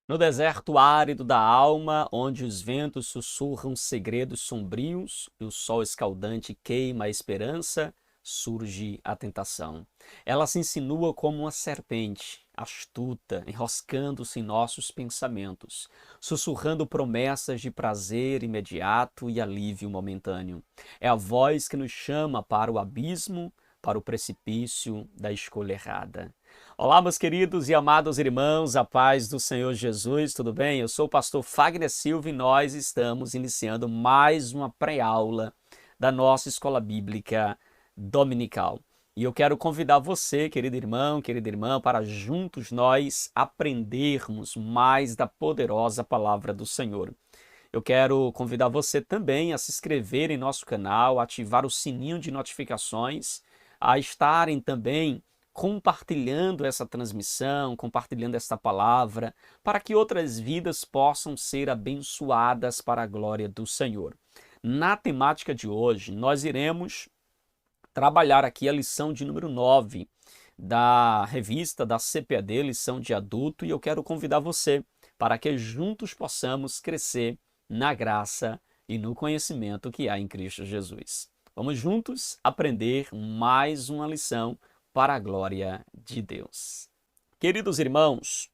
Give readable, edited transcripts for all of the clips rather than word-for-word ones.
No deserto árido da alma, onde os ventos sussurram segredos sombrios e o sol escaldante queima a esperança, surge a tentação. Ela se insinua como uma serpente, astuta, enroscando-se em nossos pensamentos, sussurrando promessas de prazer imediato e alívio momentâneo. É a voz que nos chama para o abismo, para o precipício da escolha errada. Olá, meus queridos e amados irmãos, a paz do Senhor Jesus, tudo bem? Eu sou o pastor Fagner Silva e nós estamos iniciando mais uma pré-aula da nossa escola bíblica dominical. E eu quero convidar você, querido irmão, querida irmã, para juntos nós aprendermos mais da poderosa palavra do Senhor. Eu quero convidar você também a se inscrever em nosso canal, ativar o sininho de notificações, a estarem também compartilhando essa transmissão, compartilhando esta palavra, para que outras vidas possam ser abençoadas para a glória do Senhor. Na temática de hoje, nós iremos trabalhar aqui a lição de número 9 da revista da CPAD, lição de adulto, e eu quero convidar você para que juntos possamos crescer na graça e no conhecimento que há em Cristo Jesus. Vamos juntos aprender mais uma lição para a glória de Deus. Queridos irmãos,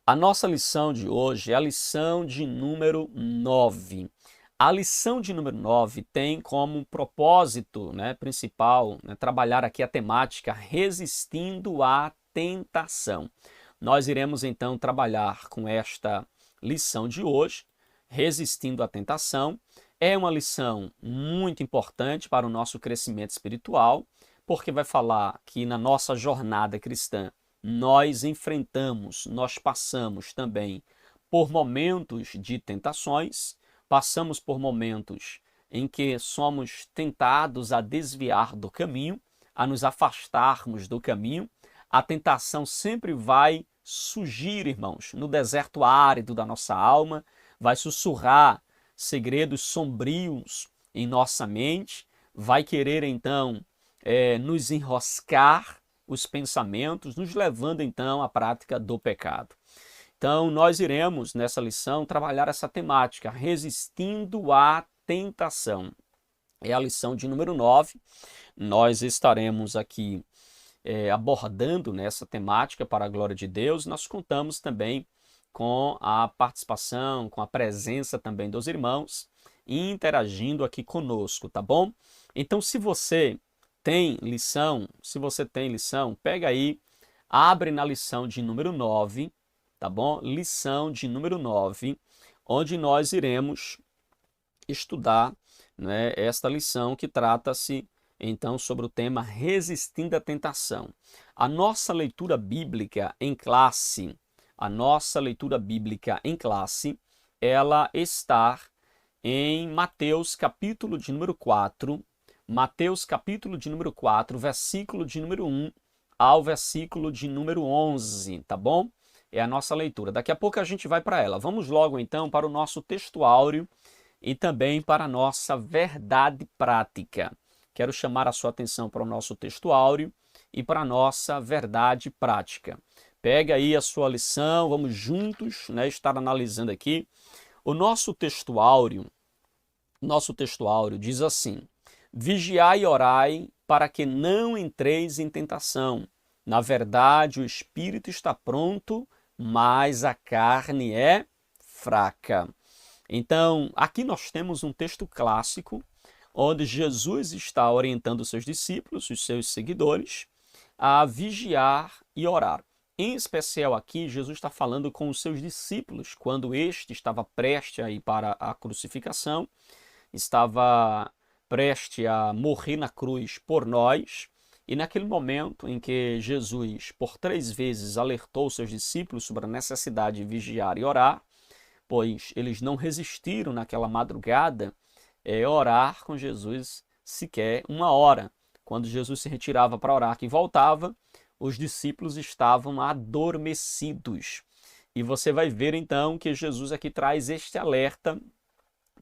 a nossa lição de hoje é a lição de número 9. A lição de número 9 tem como propósito principal trabalhar aqui a temática resistindo à tentação. Nós iremos então trabalhar com esta lição de hoje, resistindo à tentação. É uma lição muito importante para o nosso crescimento espiritual, porque vai falar que na nossa jornada cristã nós enfrentamos, nós passamos também por momentos de tentações, passamos por momentos em que somos tentados a desviar do caminho, a nos afastarmos do caminho. A tentação sempre vai surgir, irmãos, no deserto árido da nossa alma, vai sussurrar segredos sombrios em nossa mente, vai querer então nos enroscar os pensamentos, nos levando então à prática do pecado. Então nós iremos nessa lição trabalhar essa temática, resistindo à tentação. É a lição de número 9. Nós estaremos aqui abordando nessa temática para a glória de Deus. Nós contamos também com a participação, com a presença também dos irmãos interagindo aqui conosco, tá bom? Então, se você tem lição, pega aí, abre na lição de número 9, tá bom? Lição de número 9, onde nós iremos estudar esta lição que trata-se então sobre o tema resistindo à tentação. A nossa leitura bíblica em classe, ela está em Mateus capítulo de número 4, versículo de número 1 ao versículo de número 11, tá bom? É a nossa leitura. Daqui a pouco a gente vai para ela. Vamos logo então para o nosso textuário e também para a nossa verdade prática. Quero chamar a sua atenção para o nosso textuário e para a nossa verdade prática. Pega aí a sua lição, vamos juntos estar analisando aqui. O nosso textuário diz assim: vigiai e orai para que não entreis em tentação. Na verdade, o espírito está pronto, mas a carne é fraca. Então, aqui nós temos um texto clássico, onde Jesus está orientando os seus discípulos, os seus seguidores, a vigiar e orar. Em especial aqui, Jesus está falando com os seus discípulos, quando este estava prestes a ir para a crucificação, estava prestes a morrer na cruz por nós, e naquele momento em que Jesus, por 3 vezes, alertou seus discípulos sobre a necessidade de vigiar e orar, pois eles não resistiram naquela madrugada orar com Jesus sequer 1 hora. Quando Jesus se retirava para orar e voltava, os discípulos estavam adormecidos. E você vai ver então que Jesus aqui traz este alerta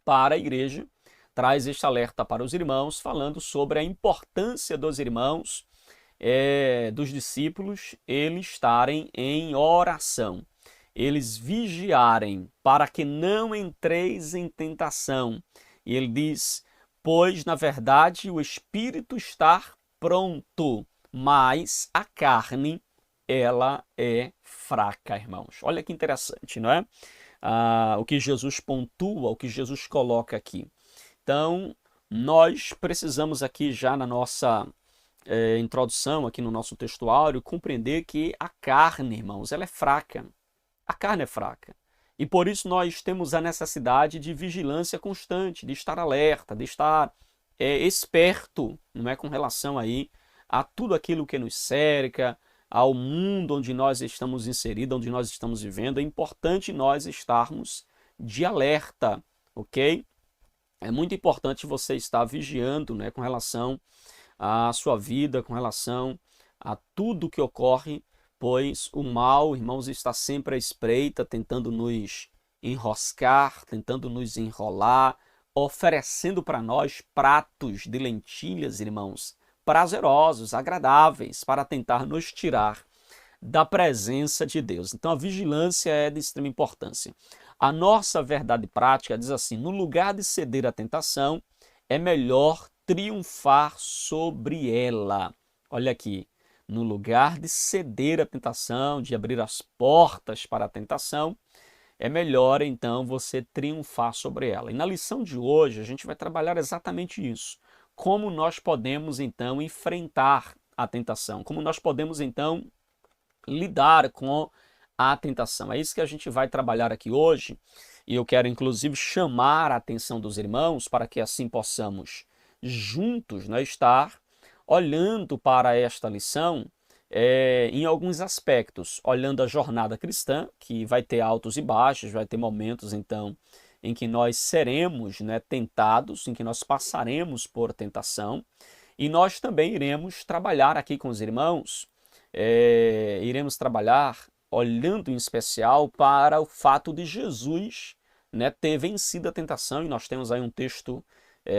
para a igreja, traz este alerta para os irmãos, falando sobre a importância dos irmãos, dos discípulos, eles estarem em oração. eles vigiarem para que não entreis em tentação. E ele diz, pois na verdade o espírito está pronto, mas a carne, ela é fraca, irmãos. Olha que interessante, não é? O que Jesus pontua, o que Jesus coloca aqui. Então, nós precisamos aqui já na nossa introdução, aqui no nosso textuário, compreender que a carne, irmãos, ela é fraca. A carne é fraca. E por isso nós temos a necessidade de vigilância constante, de estar alerta, de estar esperto, não é, com relação aí a tudo aquilo que nos cerca, ao mundo onde nós estamos inseridos, onde nós estamos vivendo. É importante nós estarmos de alerta, ok? É muito importante você estar vigiando, né, com relação à sua vida, com relação a tudo que ocorre, pois o mal, irmãos, está sempre à espreita, tentando nos enroscar, tentando nos enrolar, oferecendo para nós pratos de lentilhas, irmãos, prazerosos, agradáveis, para tentar nos tirar da presença de Deus. Então a vigilância é de extrema importância. A nossa verdade prática diz assim: no lugar de ceder à tentação, é melhor triunfar sobre ela. Olha aqui, no lugar de ceder à tentação, de abrir as portas para a tentação, é melhor então você triunfar sobre ela. E na lição de hoje a gente vai trabalhar exatamente isso. Como nós podemos então enfrentar a tentação? Como nós podemos então lidar com a tentação? É isso que a gente vai trabalhar aqui hoje. E eu quero inclusive chamar a atenção dos irmãos para que assim possamos juntos, né, estar olhando para esta lição em alguns aspectos, olhando a jornada cristã, que vai ter altos e baixos, vai ter momentos então em que nós seremos, né, tentados, em que nós passaremos por tentação, e nós também iremos trabalhar aqui com os irmãos, iremos trabalhar olhando em especial para o fato de Jesus, né, ter vencido a tentação, e nós temos aí um texto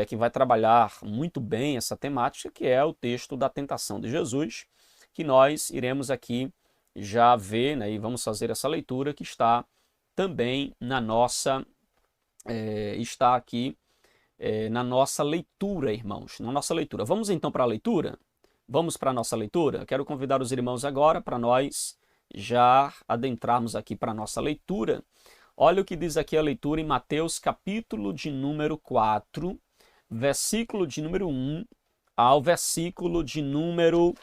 que vai trabalhar muito bem essa temática, que é o texto da tentação de Jesus, que nós iremos aqui já ver, né, e vamos fazer essa leitura que está também na nossa, está aqui na nossa leitura, irmãos, na nossa leitura. Vamos então para a leitura? Vamos para a nossa leitura? Quero convidar os irmãos agora para nós já adentrarmos aqui para a nossa leitura. Olha o que diz aqui a leitura em Mateus capítulo de número 4, versículo de número 1 ao versículo de número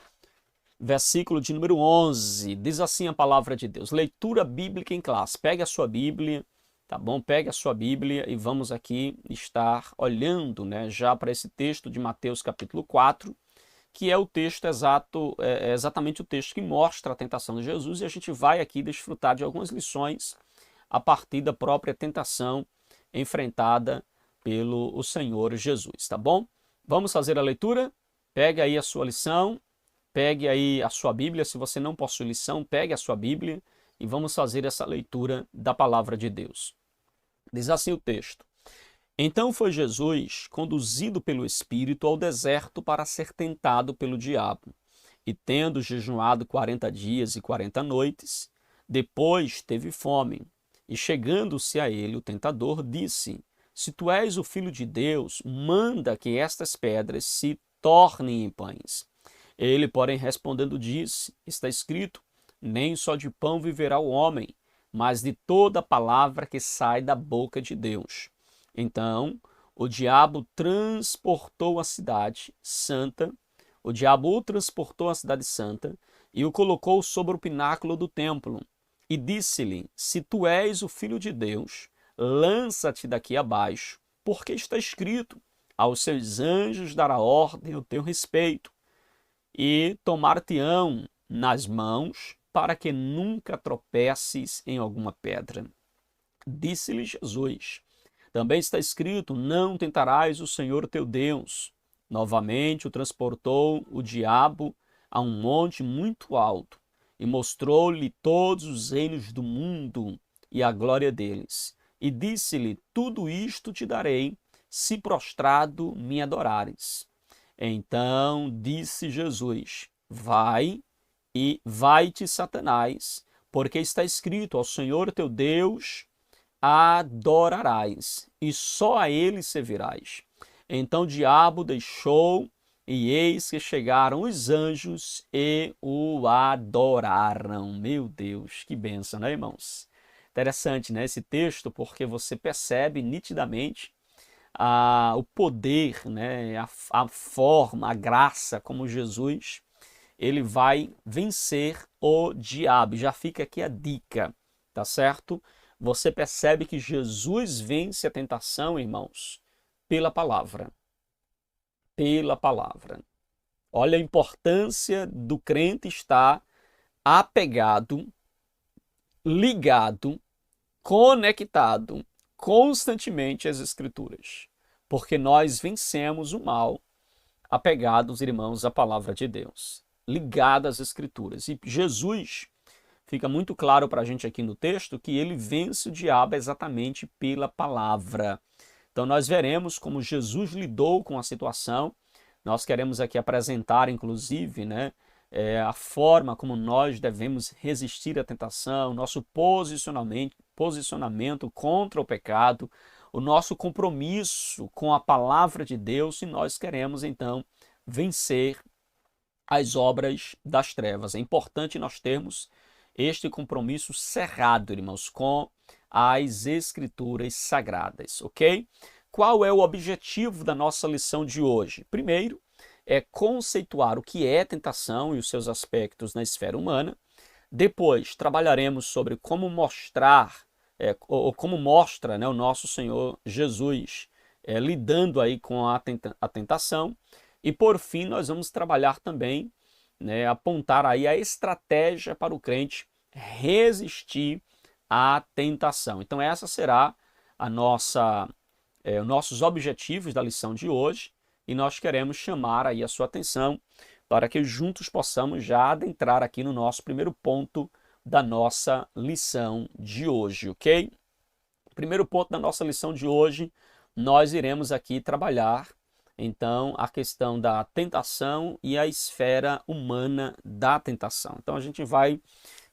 11. Diz assim a palavra de Deus. Leitura bíblica em classe. Pegue a sua Bíblia, tá bom? Pegue a sua Bíblia e vamos aqui estar olhando, né, já para esse texto de Mateus capítulo 4, que é o texto exato, é exatamente o texto que mostra a tentação de Jesus, e a gente vai aqui desfrutar de algumas lições a partir da própria tentação enfrentada pelo Senhor Jesus, tá bom? Vamos fazer a leitura? Pegue aí a sua lição, pegue aí a sua Bíblia. Se você não possui lição, pegue a sua Bíblia e vamos fazer essa leitura da palavra de Deus. Diz assim o texto: Então foi Jesus conduzido pelo Espírito ao deserto para ser tentado pelo diabo. E tendo jejuado 40 dias e 40 noites, depois teve fome. E chegando-se a ele, o tentador disse: Se tu és o Filho de Deus, manda que estas pedras se tornem em pães. Ele, porém, respondendo, disse: Está escrito, nem só de pão viverá o homem, mas de toda palavra que sai da boca de Deus. Então, o diabo transportou a cidade santa, e o colocou sobre o pináculo do templo. E disse-lhe: Se tu és o Filho de Deus, lança-te daqui abaixo, porque está escrito: Aos seus anjos dará ordem ao teu respeito, e tomar-te-ão nas mãos, para que nunca tropeces em alguma pedra. Disse-lhe Jesus: Também está escrito: Não tentarás o Senhor teu Deus. Novamente o transportou o diabo a um monte muito alto e mostrou-lhe todos os reinos do mundo e a glória deles. E disse-lhe: Tudo isto te darei, se prostrado me adorares. Então disse Jesus: Vai-te, Satanás, porque está escrito: ao Senhor teu Deus adorarás, e só a ele servirás. Então o diabo deixou, e eis que chegaram os anjos e o adoraram. Meu Deus, que bênção, né, irmãos? Interessante, né, esse texto, porque você percebe nitidamente o poder, né, a forma, a graça como Jesus ele vai vencer o diabo. Já fica aqui a dica, tá certo? Você percebe que Jesus vence a tentação, irmãos, pela palavra. Pela palavra. Olha a importância do crente estar apegado, ligado, conectado constantemente às Escrituras. Porque nós vencemos o mal apegados, irmãos, à palavra de Deus, ligados às Escrituras. E Jesus, fica muito claro para a gente aqui no texto, que ele vence o diabo exatamente pela palavra. Então nós veremos como Jesus lidou com a situação. Nós queremos aqui apresentar, inclusive, né, a forma como nós devemos resistir à tentação, nosso posicionamento contra o pecado, o nosso compromisso com a palavra de Deus, e nós queremos então vencer as obras das trevas. É importante nós termos este compromisso cerrado, irmãos, com as Escrituras Sagradas, ok? Qual é o objetivo da nossa lição de hoje? Primeiro, é conceituar o que é tentação e os seus aspectos na esfera humana. Depois, trabalharemos sobre como mostrar, ou como mostra, né, o nosso Senhor Jesus lidando aí com a tentação. E por fim, nós vamos trabalhar também, né, apontar aí a estratégia para o crente resistir à tentação. Então essa será a os nossos objetivos da lição de hoje, e nós queremos chamar aí a sua atenção para que juntos possamos já adentrar aqui no nosso primeiro ponto da nossa lição de hoje, ok? Primeiro ponto da nossa lição de hoje, nós iremos aqui trabalhar então a questão da tentação e a esfera humana da tentação. Então a gente vai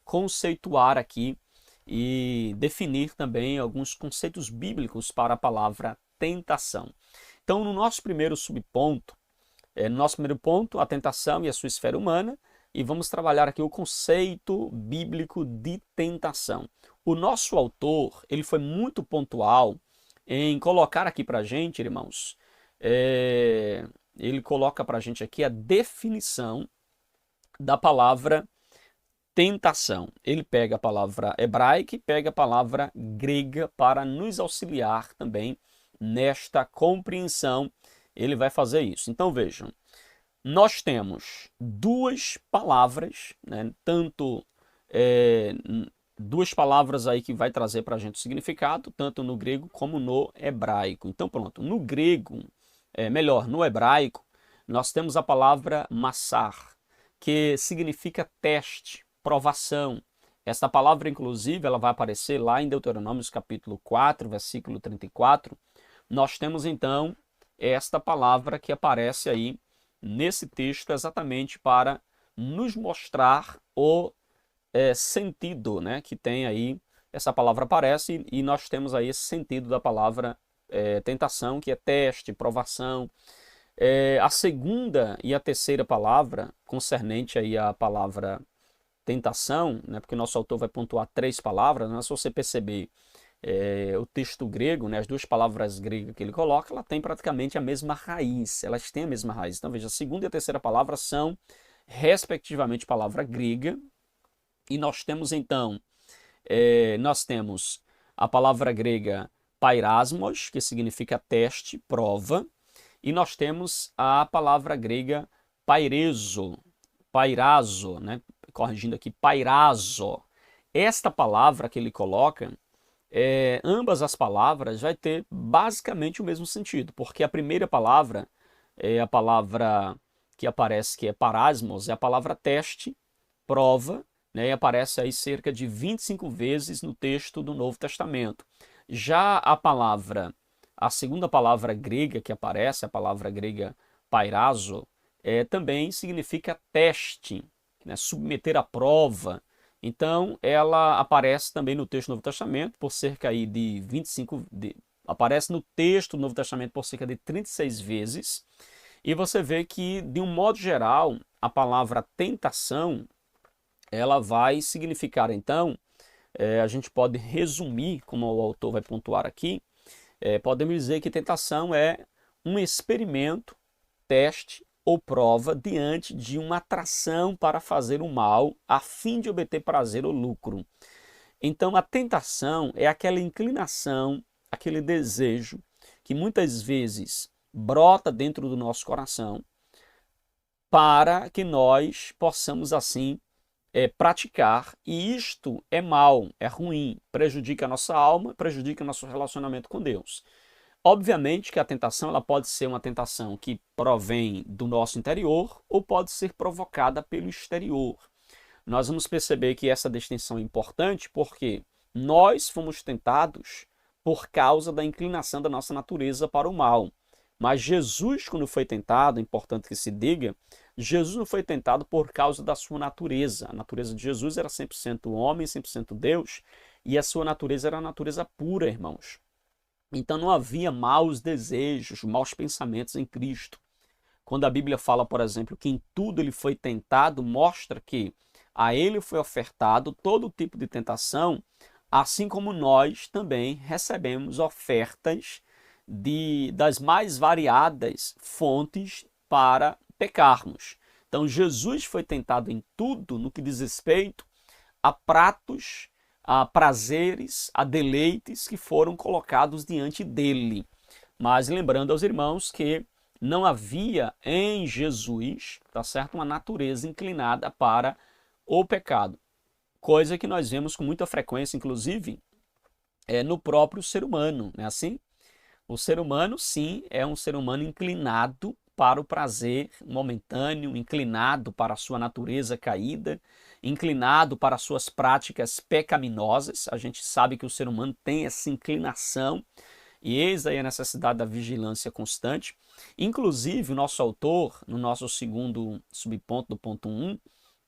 conceituar aqui e definir também alguns conceitos bíblicos para a palavra tentação. Então no nosso primeiro subponto, a tentação e a sua esfera humana, e vamos trabalhar aqui o conceito bíblico de tentação. O nosso autor, ele foi muito pontual em colocar aqui para a gente, irmãos, ele coloca para a gente aqui a definição da palavra tentação. Ele pega a palavra hebraica e pega a palavra grega para nos auxiliar também nesta compreensão. Ele vai fazer isso. Então vejam, nós temos duas palavras, né, duas palavras aí que vai trazer para a gente o significado, tanto no grego como no hebraico. Então pronto, no grego, no hebraico, nós temos a palavra massar, que significa teste, provação. Esta palavra, inclusive, ela vai aparecer lá em Deuteronômio capítulo 4, versículo 34. Nós temos então esta palavra que aparece aí nesse texto exatamente para nos mostrar o sentido, né, que tem aí, essa palavra aparece e nós temos aí esse sentido da palavra tentação, que é teste, provação. A segunda e a terceira palavra, concernente aí à palavra tentação, né, porque o nosso autor vai pontuar três palavras, né, se você perceber o texto grego, né, as duas palavras gregas que ele coloca, ela tem praticamente a mesma raiz, elas têm a mesma raiz. Então veja, a segunda e a terceira palavra são respectivamente palavra grega, e nós temos então, a palavra grega pairasmos, que significa teste, prova, e nós temos a palavra grega pairazo, né, corrigindo aqui, pairazo. Esta palavra que ele coloca, ambas as palavras vai ter basicamente o mesmo sentido, porque a primeira palavra é a palavra que aparece, que é parasmos, é a palavra teste, prova, né, e aparece aí cerca de 25 vezes no texto do Novo Testamento. Já a segunda palavra grega que aparece, a palavra grega pairazo, também significa teste, né, submeter à prova. Então, ela aparece também no texto do Novo Testamento por cerca aí de 25, aparece no texto do Novo Testamento por cerca de 36 vezes. E você vê que, de um modo geral, a palavra tentação, ela vai significar, então, a gente pode resumir, como o autor vai pontuar aqui, podemos dizer que tentação é um experimento, teste ou prova diante de uma atração para fazer o mal, a fim de obter prazer ou lucro. Então, a tentação é aquela inclinação, aquele desejo que muitas vezes brota dentro do nosso coração para que nós possamos assim praticar, e isto é mal, é ruim, prejudica a nossa alma, prejudica o nosso relacionamento com Deus. Obviamente que a tentação ela pode ser uma tentação que provém do nosso interior ou pode ser provocada pelo exterior. Nós vamos perceber que essa distinção é importante porque nós fomos tentados por causa da inclinação da nossa natureza para o mal. Mas Jesus, quando foi tentado, é importante que se diga, Jesus não foi tentado por causa da sua natureza. A natureza de Jesus era 100% homem, 100% Deus, e a sua natureza era a natureza pura, irmãos. Então não havia maus desejos, maus pensamentos em Cristo. Quando a Bíblia fala, por exemplo, que em tudo ele foi tentado, mostra que a ele foi ofertado todo tipo de tentação, assim como nós também recebemos ofertas das mais variadas fontes para pecarmos. Então Jesus foi tentado em tudo no que diz respeito a pratos, a prazeres, a deleites que foram colocados diante dele. Mas lembrando aos irmãos que não havia em Jesus, tá certo, uma natureza inclinada para o pecado. Coisa que nós vemos com muita frequência, inclusive, no próprio ser humano, não é assim? O ser humano, sim, é um ser humano inclinado para o prazer momentâneo, inclinado para a sua natureza caída, inclinado para as suas práticas pecaminosas. A gente sabe que o ser humano tem essa inclinação e eis aí a necessidade da vigilância constante. Inclusive, o nosso autor, no nosso segundo subponto do ponto 1,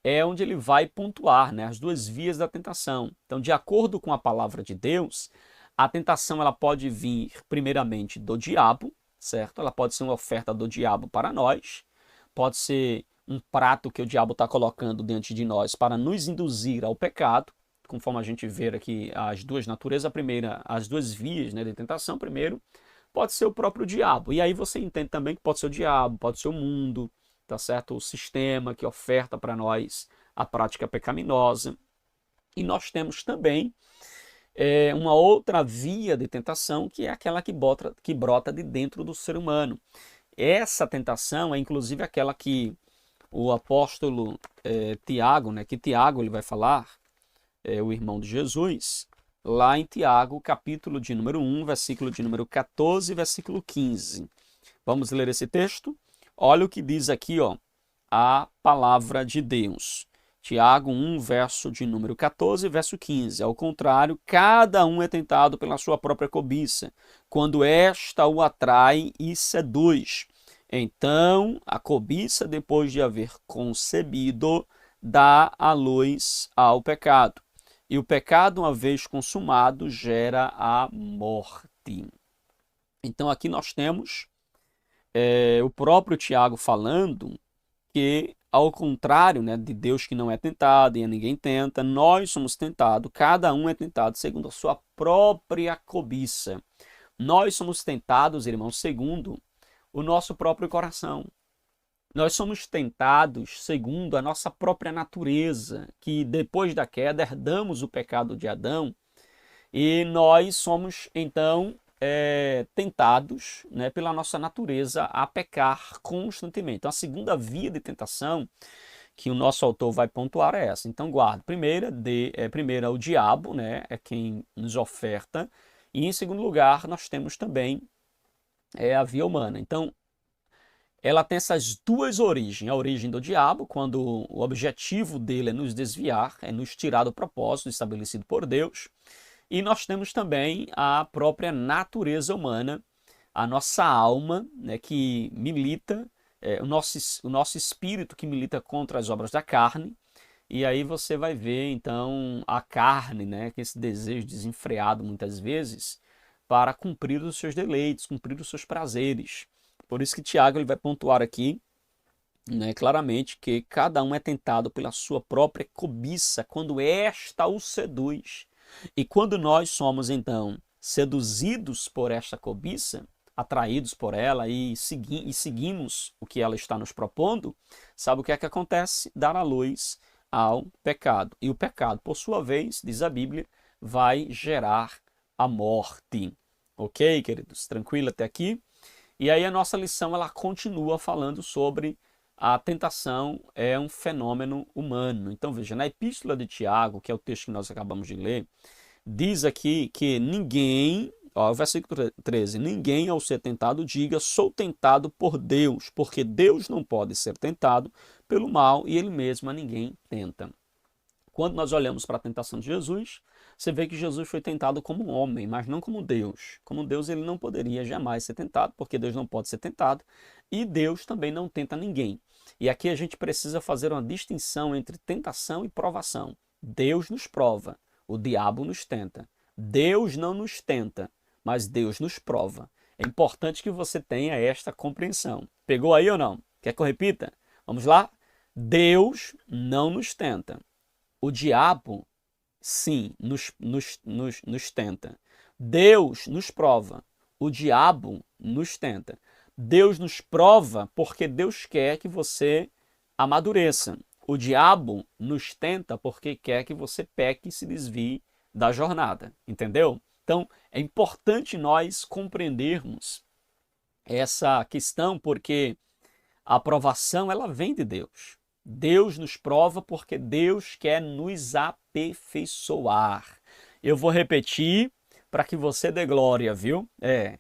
é onde ele vai pontuar, né, as duas vias da tentação. Então, de acordo com a palavra de Deus, a tentação ela pode vir primeiramente do diabo, certo? Ela pode ser uma oferta do diabo para nós, pode ser um prato que o diabo está colocando diante de nós para nos induzir ao pecado, conforme a gente vê aqui as duas naturezas. A primeira, as duas vias, né, de tentação. Primeiro, pode ser o próprio diabo. E aí você entende também que pode ser o diabo, pode ser o mundo, tá certo? O sistema que oferta para nós a prática pecaminosa. E nós temos também uma outra via de tentação, que é aquela que brota de dentro do ser humano. Essa tentação é inclusive aquela que o apóstolo Tiago, né, que Tiago ele vai falar, o irmão de Jesus, lá em Tiago, capítulo de número 1, versículo de número 14 e versículo 15. Vamos ler esse texto? Olha o que diz aqui, ó, a palavra de Deus. Tiago 1, verso de número 14 e verso 15. Ao contrário, cada um é tentado pela sua própria cobiça, quando esta o atrai e seduz. Então, a cobiça, depois de haver concebido, dá a luz ao pecado. E o pecado, uma vez consumado, gera a morte. Então, aqui nós temos o próprio Tiago falando que, ao contrário, né, de Deus que não é tentado e a ninguém tenta, nós somos tentados, cada um é tentado segundo a sua própria cobiça. Nós somos tentados, irmãos, segundo o nosso próprio coração. Nós somos tentados segundo a nossa própria natureza, que depois da queda herdamos o pecado de Adão e nós somos, então, tentados, né, pela nossa natureza a pecar constantemente. Então, a segunda via de tentação que o nosso autor vai pontuar é essa. Então, guarda. Primeira é o diabo, né, é quem nos oferta. E, em segundo lugar, nós temos também a via humana. Então, ela tem essas duas origens. A origem do diabo, quando o objetivo dele é nos desviar, é nos tirar do propósito estabelecido por Deus. E nós temos também a própria natureza humana, a nossa alma, né, que milita, o nosso espírito que milita contra as obras da carne, E aí você vai ver, então, a carne, né, que esse desejo desenfreado muitas vezes, para cumprir os seus deleites, cumprir os seus prazeres. Por isso que Tiago ele vai pontuar aqui, né, claramente que cada um é tentado pela sua própria cobiça, quando esta o seduz. E quando nós somos, então, seduzidos por esta cobiça, atraídos por ela e seguimos o que ela está nos propondo, sabe o que é que acontece? Dar a luz ao pecado. E o pecado, por sua vez, diz a Bíblia, vai gerar a morte. Ok, queridos? Tranquilo até aqui? E aí a nossa lição ela continua falando sobre a tentação é um fenômeno humano. Então veja, na Epístola de Tiago, que é o texto que nós acabamos de ler, diz aqui que ninguém, ó, o versículo 13, ninguém ao ser tentado diga sou tentado por Deus, porque Deus não pode ser tentado pelo mal e ele mesmo a ninguém tenta. Quando nós olhamos para a tentação de Jesus, você vê que Jesus foi tentado como um homem, mas não como Deus. Como Deus, ele não poderia jamais ser tentado, porque Deus não pode ser tentado, e Deus também não tenta ninguém. E aqui a gente precisa fazer uma distinção entre tentação e provação. Deus nos prova, o diabo nos tenta. Deus não nos tenta, mas Deus nos prova. É importante que você tenha esta compreensão. Pegou aí ou não? Quer que eu repita? Vamos lá? Deus não nos tenta. O diabo, sim, nos tenta. Deus nos prova. O diabo nos tenta. Deus nos prova porque Deus quer que você amadureça. O diabo nos tenta porque quer que você peque e se desvie da jornada. Entendeu? Então, é importante nós compreendermos essa questão porque a aprovação ela vem de Deus. Deus nos prova porque Deus quer nos aperfeiçoar. Eu vou repetir para que você dê glória, viu?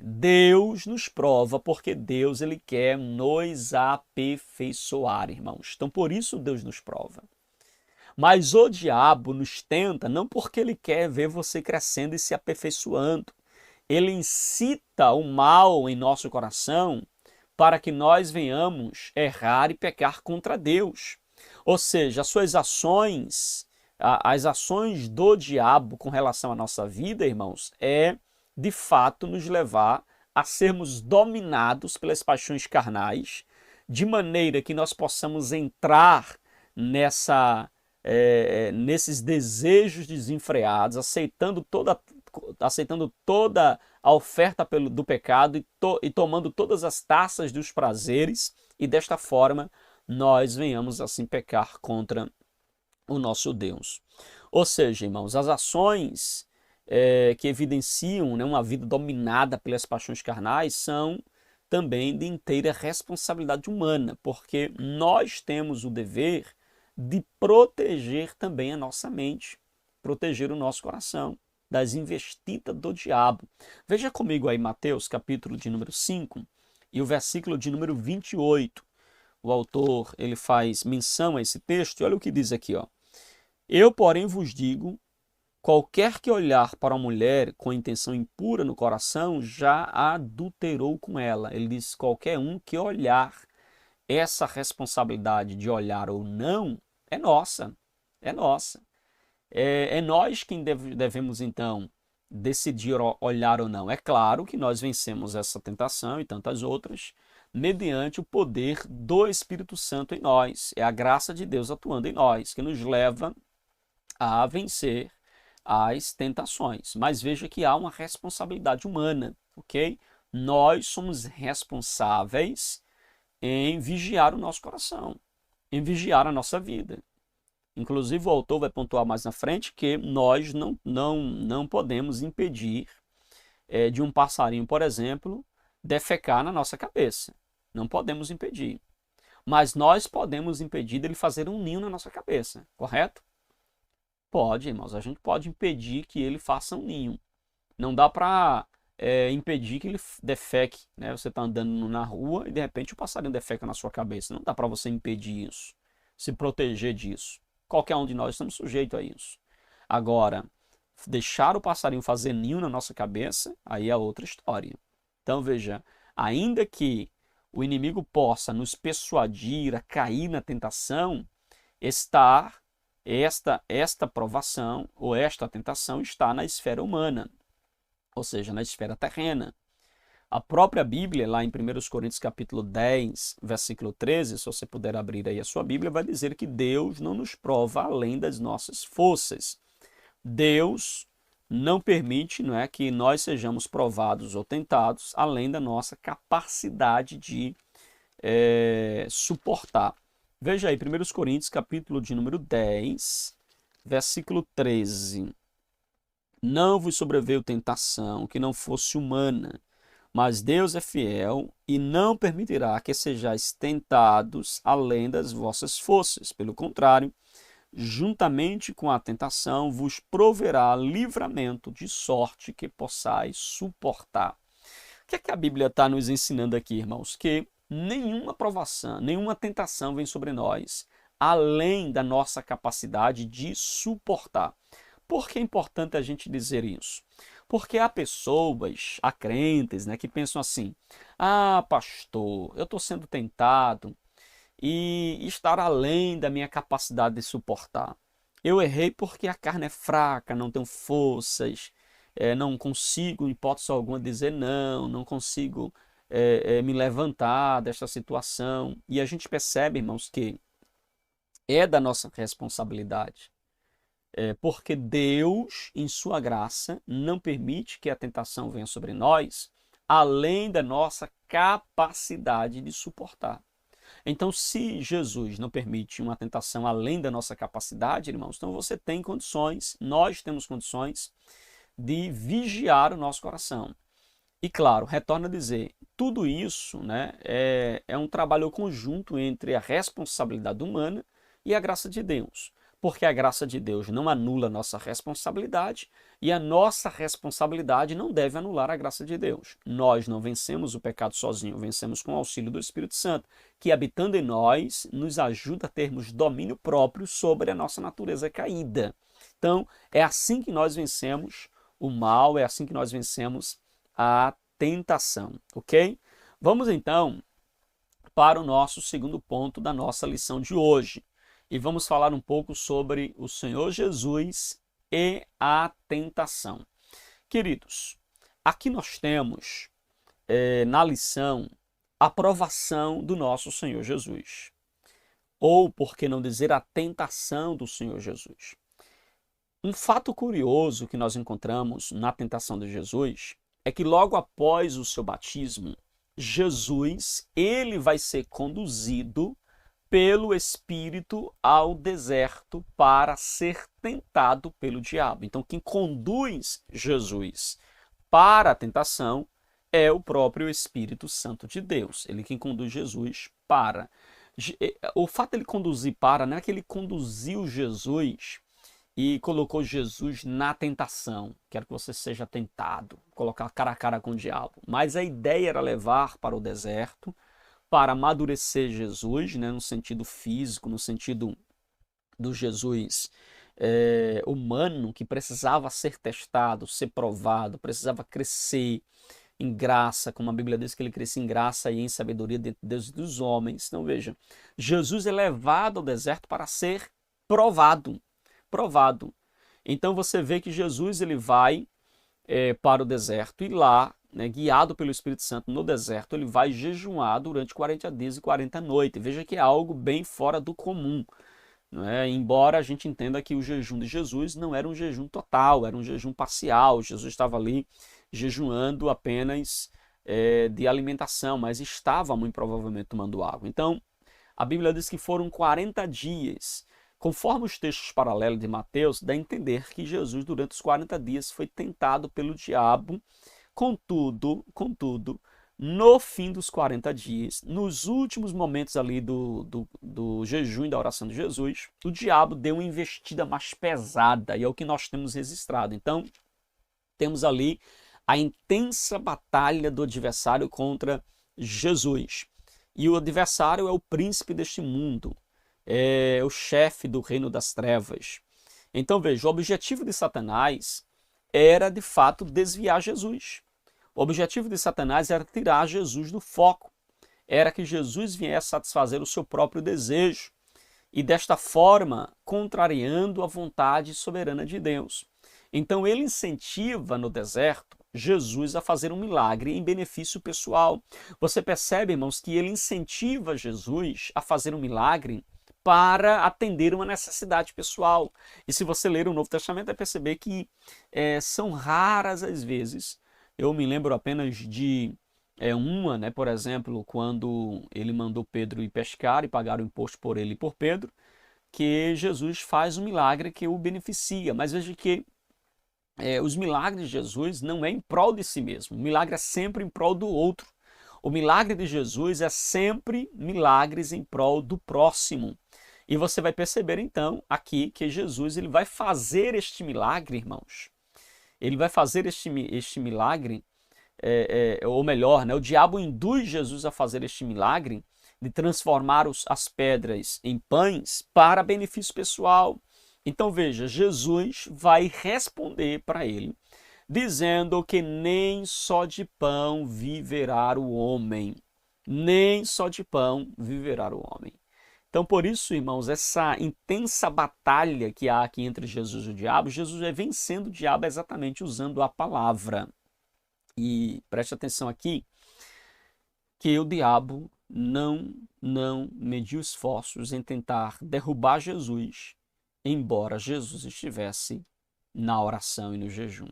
Deus nos prova porque Deus ele quer nos aperfeiçoar, irmãos. Então por isso Deus nos prova. Mas o diabo nos tenta não porque ele quer ver você crescendo e se aperfeiçoando. Ele incita o mal em nosso coração para que nós venhamos errar e pecar contra Deus. Ou seja, as suas ações, as ações do diabo com relação à nossa vida, irmãos, é de fato nos levar a sermos dominados pelas paixões carnais, de maneira que nós possamos entrar nesses desejos desenfreados, aceitando toda a oferta do pecado e tomando todas as taças dos prazeres, e desta forma nós venhamos assim pecar contra o nosso Deus. Ou seja, irmãos, as ações que evidenciam, né, uma vida dominada pelas paixões carnais são também de inteira responsabilidade humana, porque nós temos o dever de proteger também a nossa mente, proteger o nosso coração das investidas do diabo. Veja comigo aí Mateus, capítulo de número 5 e o versículo de número 28. O autor ele faz menção a esse texto e olha o que diz aqui. Ó. Eu, porém, vos digo, qualquer que olhar para uma mulher com intenção impura no coração, já adulterou com ela. Ele diz, qualquer um que olhar, essa responsabilidade de olhar ou não, é nossa, é nossa. É nós quem devemos, então, decidir olhar ou não. É claro que nós vencemos essa tentação e tantas outras mediante o poder do Espírito Santo em nós. É a graça de Deus atuando em nós, que nos leva a vencer as tentações. Mas veja que há uma responsabilidade humana, ok? Nós somos responsáveis em vigiar o nosso coração, em vigiar a nossa vida. Inclusive o autor vai pontuar mais na frente que nós não podemos impedir de um passarinho, por exemplo, defecar na nossa cabeça. Não podemos impedir. Mas nós podemos impedir dele fazer um ninho na nossa cabeça, correto? Pode, irmãos, a gente pode impedir que ele faça um ninho. Não dá para impedir que ele defeque, né? Você está andando na rua e de repente o passarinho defeca na sua cabeça. Não dá para você impedir isso, se proteger disso. Qualquer um de nós estamos sujeitos a isso. Agora, deixar o passarinho fazer ninho na nossa cabeça, aí é outra história. Então veja, ainda que o inimigo possa nos persuadir a cair na tentação, estar esta provação ou esta tentação está na esfera humana, ou seja, na esfera terrena. A própria Bíblia, lá em 1 Coríntios capítulo 10, versículo 13, se você puder abrir aí a sua Bíblia, vai dizer que Deus não nos prova além das nossas forças. Deus não permite, não é, que nós sejamos provados ou tentados além da nossa capacidade de suportar. Veja aí, 1 Coríntios capítulo de número 10, versículo 13. Não vos sobreveio tentação que não fosse humana, mas Deus é fiel e não permitirá que sejais tentados além das vossas forças. Pelo contrário, juntamente com a tentação, vos proverá livramento de sorte que possais suportar. O que é que a Bíblia está nos ensinando aqui, irmãos? Que nenhuma provação, nenhuma tentação vem sobre nós, além da nossa capacidade de suportar. Por que é importante a gente dizer isso? Porque há pessoas, há crentes, né, que pensam assim: ah, pastor, eu estou sendo tentado e estar além da minha capacidade de suportar. Eu errei porque a carne é fraca, não tenho forças, não consigo, em hipótese alguma, dizer não, não consigo me levantar desta situação. E a gente percebe, irmãos, que é da nossa responsabilidade. Porque Deus, em sua graça, não permite que a tentação venha sobre nós, além da nossa capacidade de suportar. Então, se Jesus não permite uma tentação além da nossa capacidade, irmãos, então você tem condições, nós temos condições de vigiar o nosso coração. E claro, retorno a dizer, tudo isso, né, é um trabalho conjunto entre a responsabilidade humana e a graça de Deus. Porque a graça de Deus não anula a nossa responsabilidade e a nossa responsabilidade não deve anular a graça de Deus. Nós não vencemos o pecado sozinho, vencemos com o auxílio do Espírito Santo, que habitando em nós nos ajuda a termos domínio próprio sobre a nossa natureza caída. Então, é assim que nós vencemos o mal, é assim que nós vencemos a tentação, ok? Vamos então para o nosso segundo ponto da nossa lição de hoje. E vamos falar um pouco sobre o Senhor Jesus e a tentação. Queridos, aqui nós temos na lição a provação do nosso Senhor Jesus. Ou, por que não dizer, a tentação do Senhor Jesus. Um fato curioso que nós encontramos na tentação de Jesus é que logo após o seu batismo, Jesus, ele vai ser conduzido pelo Espírito ao deserto para ser tentado pelo diabo. Então, quem conduz Jesus para a tentação é o próprio Espírito Santo de Deus. Ele quem conduz Jesus para. O fato de ele conduzir para, não é que ele conduziu Jesus e colocou Jesus na tentação. Quero que você seja tentado, colocar cara a cara com o diabo. Mas a ideia era levar para o deserto, para amadurecer Jesus, né, no sentido físico, no sentido do Jesus humano, que precisava ser testado, ser provado, precisava crescer em graça, como a Bíblia diz que ele crescia em graça e em sabedoria de Deus e dos homens. Então veja, Jesus é levado ao deserto para ser provado. Então você vê que Jesus ele vai para o deserto e lá, né, guiado pelo Espírito Santo no deserto, ele vai jejuar durante 40 dias e 40 noites. Veja que é algo bem fora do comum. Não é? Embora a gente entenda que o jejum de Jesus não era um jejum total, era um jejum parcial. Jesus estava ali jejuando apenas de alimentação, mas estava muito provavelmente tomando água. Então, a Bíblia diz que foram 40 dias. Conforme os textos paralelos de Mateus, dá a entender que Jesus, durante os 40 dias, foi tentado pelo diabo. Contudo, no fim dos 40 dias, nos últimos momentos ali do jejum e da oração de Jesus, o diabo deu uma investida mais pesada, e é o que nós temos registrado. Então, temos ali a intensa batalha do adversário contra Jesus. E o adversário é o príncipe deste mundo, é o chefe do reino das trevas. Então veja, o objetivo de Satanás era de fato desviar Jesus. O objetivo de Satanás era tirar Jesus do foco. Era que Jesus viesse satisfazer o seu próprio desejo. e desta forma contrariando a vontade soberana de Deus. Então ele incentiva no deserto Jesus a fazer um milagre em benefício pessoal. Você percebe, irmãos, que ele incentiva Jesus a fazer um milagre para atender uma necessidade pessoal. E se você ler o Novo Testamento, vai perceber que são raras as vezes. Eu me lembro apenas de uma, por exemplo, quando ele mandou Pedro ir pescar e pagar o imposto por ele e por Pedro, que Jesus faz um milagre que o beneficia. Mas veja que os milagres de Jesus não é em prol de si mesmo. O milagre é sempre em prol do outro. O milagre de Jesus é sempre milagres em prol do próximo. E você vai perceber então aqui que Jesus ele vai fazer este milagre, irmãos. Ele vai fazer este milagre, ou melhor, o diabo induz Jesus a fazer este milagre de transformar as pedras em pães para benefício pessoal. Então veja, Jesus vai responder para ele, dizendo que nem só de pão viverá o homem. Nem só de pão viverá o homem. Então, por isso, irmãos, essa intensa batalha que há aqui entre Jesus e o diabo, Jesus vai vencendo o diabo exatamente usando a palavra. E preste atenção aqui, que o diabo não mediu esforços em tentar derrubar Jesus, embora Jesus estivesse na oração e no jejum.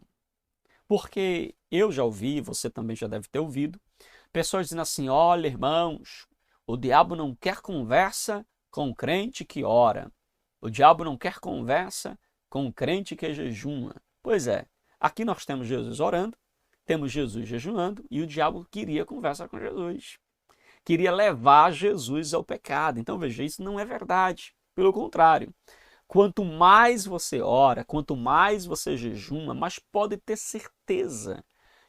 Porque eu já ouvi, você também já deve ter ouvido, pessoas dizendo assim: olha, irmãos, o diabo não quer conversa com o crente que ora. O diabo não quer conversa com o crente que jejuma. Pois é, aqui nós temos Jesus orando, temos Jesus jejuando e o diabo queria conversa com Jesus. Queria levar Jesus ao pecado. Então veja, isso não é verdade. Pelo contrário, quanto mais você ora, quanto mais você jejuma, mais pode ter certeza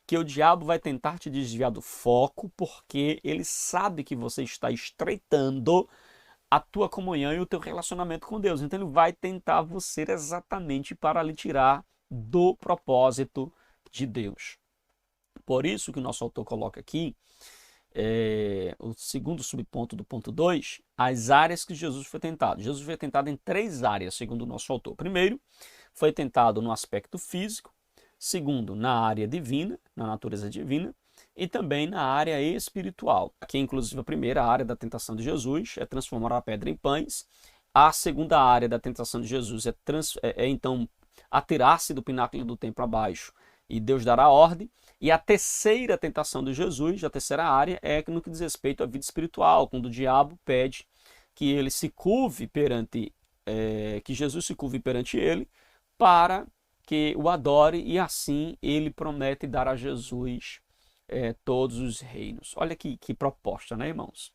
que o diabo vai tentar te desviar do foco, porque ele sabe que você está estreitando a tua comunhão e o teu relacionamento com Deus. Então ele vai tentar você exatamente para lhe tirar do propósito de Deus. Por isso que o nosso autor coloca aqui, o segundo subponto do ponto 2, as áreas que Jesus foi tentado. Jesus foi tentado em 3 áreas, segundo o nosso autor. Primeiro, foi tentado no aspecto físico. Segundo, na área divina, na natureza divina, e também na área espiritual, que inclusive a primeira área da tentação de Jesus é transformar a pedra em pães. A segunda área da tentação de Jesus é então atirar-se do pináculo do templo abaixo e Deus dará ordem. E a terceira tentação de Jesus, a terceira área, é no que diz respeito à vida espiritual, quando o diabo pede que ele se curve perante, que Jesus se curve perante ele para que o adore, e assim ele promete dar a Jesus todos os reinos. Olha que proposta, né, irmãos?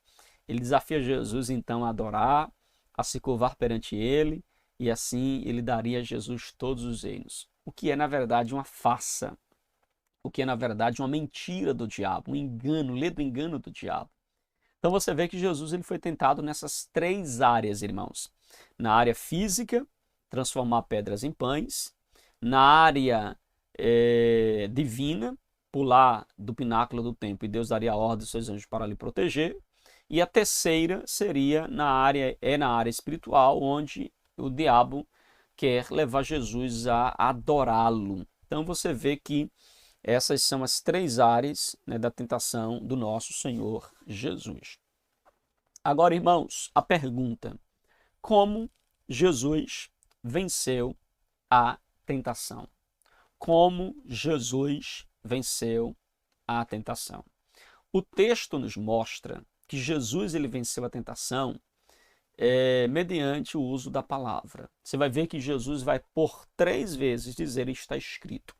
Ele desafia Jesus então a adorar, a se curvar perante ele, e assim ele daria a Jesus todos os reinos. O que é na verdade uma farsa, o que é na verdade uma mentira do diabo, um engano, lê do engano do diabo. Então você vê que Jesus ele foi tentado nessas 3 áreas, irmãos. Na área física, transformar pedras em pães. Na área divina, pular do pináculo do templo e Deus daria a ordem aos seus anjos para lhe proteger. E a terceira seria na área espiritual, onde o diabo quer levar Jesus a adorá-lo. Então você vê que essas são as 3 áreas, da tentação do nosso Senhor Jesus. Agora, irmãos, a pergunta: como Jesus venceu a tentação? Como Jesus venceu a tentação? O texto nos mostra que Jesus ele venceu a tentação mediante o uso da palavra. Você vai ver que Jesus vai por 3 vezes dizer está escrito.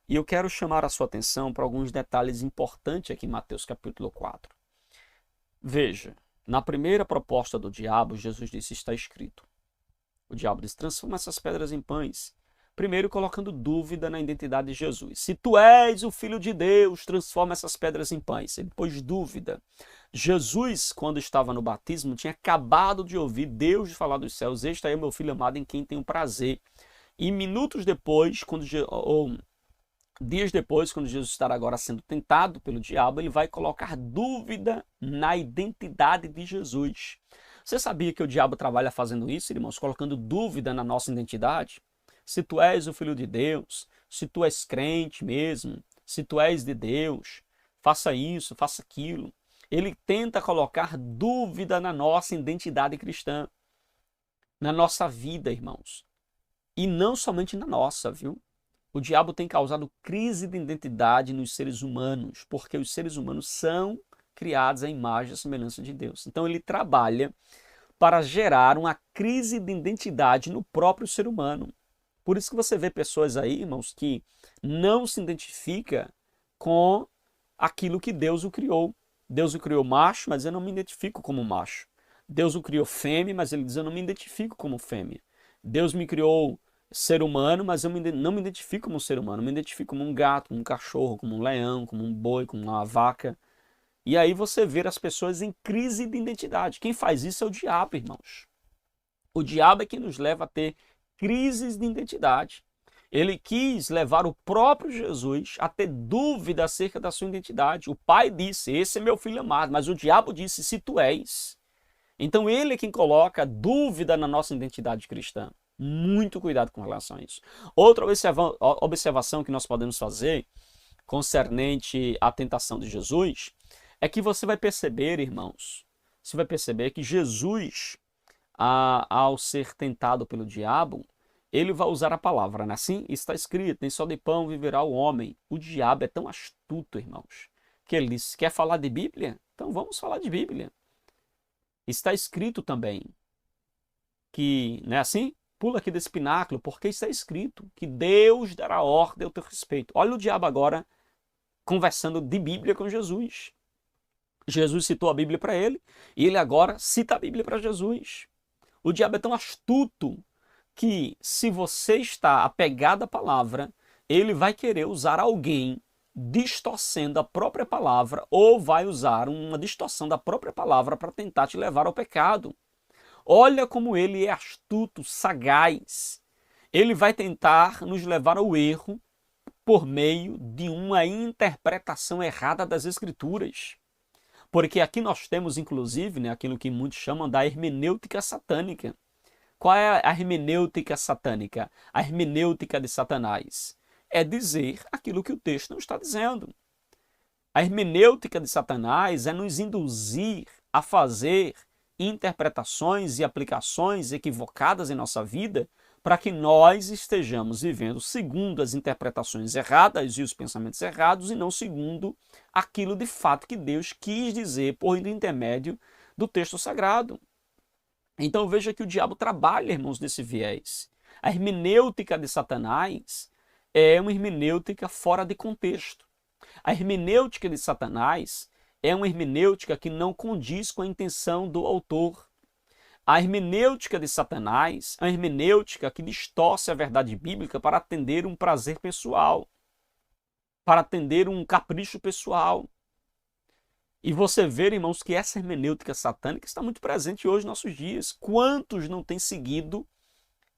E eu quero chamar a sua atenção para alguns detalhes importantes aqui em Mateus capítulo 4. Veja, na primeira proposta do diabo, Jesus disse está escrito. O diabo disse transforma essas pedras em pães. Primeiro colocando dúvida na identidade de Jesus. Se tu és o Filho de Deus, transforma essas pedras em pães. Ele pôs dúvida. Jesus, quando estava no batismo, tinha acabado de ouvir Deus falar dos céus: este aí é o meu Filho amado em quem tenho prazer. E minutos depois, dias depois, quando Jesus está agora sendo tentado pelo diabo, ele vai colocar dúvida na identidade de Jesus. Você sabia que o diabo trabalha fazendo isso, irmãos? Colocando dúvida na nossa identidade? Se tu és o filho de Deus, se tu és crente mesmo, se tu és de Deus, faça isso, faça aquilo. Ele tenta colocar dúvida na nossa identidade cristã, na nossa vida, irmãos. E não somente na nossa, viu? O diabo tem causado crise de identidade nos seres humanos, porque os seres humanos são criados à imagem e semelhança de Deus. Então ele trabalha para gerar uma crise de identidade no próprio ser humano. Por isso que você vê pessoas aí, irmãos, que não se identifica com aquilo que Deus o criou. Deus o criou macho, mas eu não me identifico como macho. Deus o criou fêmea, mas ele diz eu não me identifico como fêmea. Deus me criou ser humano, mas eu não me identifico como ser humano. Eu me identifico como um gato, como um cachorro, como um leão, como um boi, como uma vaca. E aí você vê as pessoas em crise de identidade. Quem faz isso é o diabo, irmãos. O diabo é quem nos leva a ter crises de identidade. Ele quis levar o próprio Jesus a ter dúvida acerca da sua identidade. O pai disse, esse é meu filho amado, mas o diabo disse, se tu és. Então ele é quem coloca dúvida na nossa identidade cristã. Muito cuidado com relação a isso. Outra observação que nós podemos fazer concernente à tentação de Jesus é que você vai perceber, irmãos, você vai perceber que Jesus, ao ser tentado pelo diabo, ele vai usar a palavra, né? Assim está escrito, nem só de pão viverá o homem. O diabo é tão astuto, irmãos, que ele diz, quer falar de Bíblia? Então vamos falar de Bíblia. Está escrito também que, não é assim? Pula aqui desse pináculo, porque está escrito que Deus dará ordem ao teu respeito. Olha o diabo agora conversando de Bíblia com Jesus. Jesus citou a Bíblia para ele e ele agora cita a Bíblia para Jesus. O diabo é tão astuto que, se você está apegado à palavra, ele vai querer usar alguém distorcendo a própria palavra ou vai usar uma distorção da própria palavra para tentar te levar ao pecado. Olha como ele é astuto, sagaz. Ele vai tentar nos levar ao erro por meio de uma interpretação errada das Escrituras. Porque aqui nós temos, inclusive, né, aquilo que muitos chamam da hermenêutica satânica. Qual é a hermenêutica satânica? A hermenêutica de Satanás. É dizer aquilo que o texto não está dizendo. A hermenêutica de Satanás é nos induzir a fazer interpretações e aplicações equivocadas em nossa vida para que nós estejamos vivendo segundo as interpretações erradas e os pensamentos errados e não segundo aquilo de fato que Deus quis dizer por intermédio do texto sagrado. Então veja que o diabo trabalha, irmãos, desse viés. A hermenêutica de Satanás é uma hermenêutica fora de contexto. A hermenêutica de Satanás é uma hermenêutica que não condiz com a intenção do autor. A hermenêutica de Satanás é uma hermenêutica que distorce a verdade bíblica para atender um prazer pessoal, para atender um capricho pessoal. E você vê, irmãos, que essa hermenêutica satânica está muito presente hoje nos nossos dias. Quantos não têm seguido,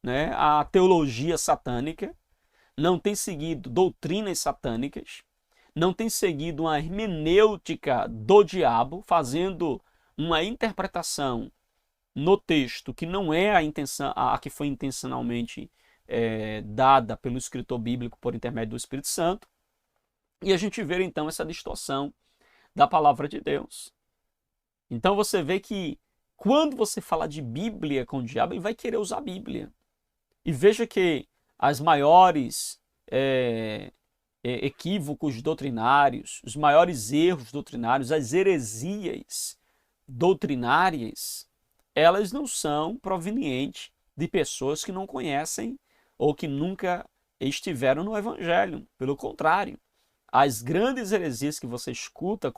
né, a teologia satânica, não têm seguido doutrinas satânicas, não têm seguido uma hermenêutica do diabo, fazendo uma interpretação no texto que não é a intenção, a que foi intencionalmente dada pelo escritor bíblico por intermédio do Espírito Santo. E a gente vê então essa distorção da palavra de Deus. Então você vê que quando você fala de Bíblia com o diabo, ele vai querer usar a Bíblia. E veja que as maiores equívocos doutrinários, os maiores erros doutrinários, as heresias doutrinárias, elas não são provenientes de pessoas que não conhecem ou que nunca estiveram no Evangelho. Pelo contrário, as grandes heresias que você escuta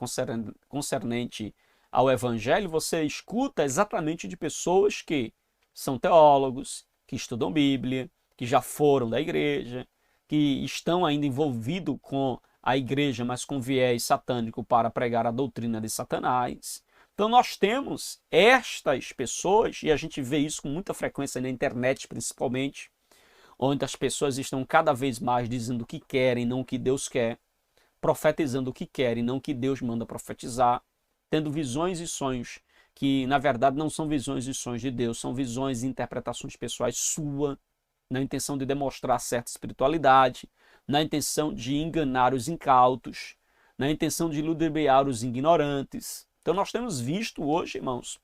concernente ao Evangelho, você escuta exatamente de pessoas que são teólogos, que estudam Bíblia, que já foram da igreja, que estão ainda envolvidos com a igreja, mas com viés satânico para pregar a doutrina de Satanás. Então nós temos estas pessoas, e a gente vê isso com muita frequência na internet principalmente, onde as pessoas estão cada vez mais dizendo o que querem, não o que Deus quer, profetizando o que querem, não o que Deus manda profetizar, tendo visões e sonhos que na verdade não são visões e sonhos de Deus, são visões e interpretações pessoais sua, na intenção de demonstrar certa espiritualidade, na intenção de enganar os incautos, na intenção de ludibriar os ignorantes. Então nós temos visto hoje, irmãos,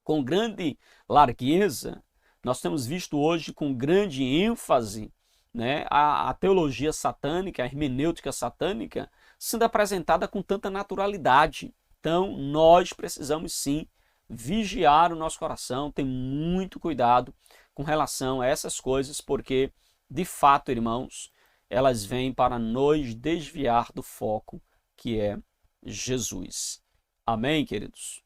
com grande largueza, nós temos visto hoje com grande ênfase, né, a teologia satânica, a hermenêutica satânica, sendo apresentada com tanta naturalidade. Então, nós precisamos sim vigiar o nosso coração, ter muito cuidado com relação a essas coisas, porque, de fato, irmãos, elas vêm para nos desviar do foco, que é Jesus. Amém, queridos?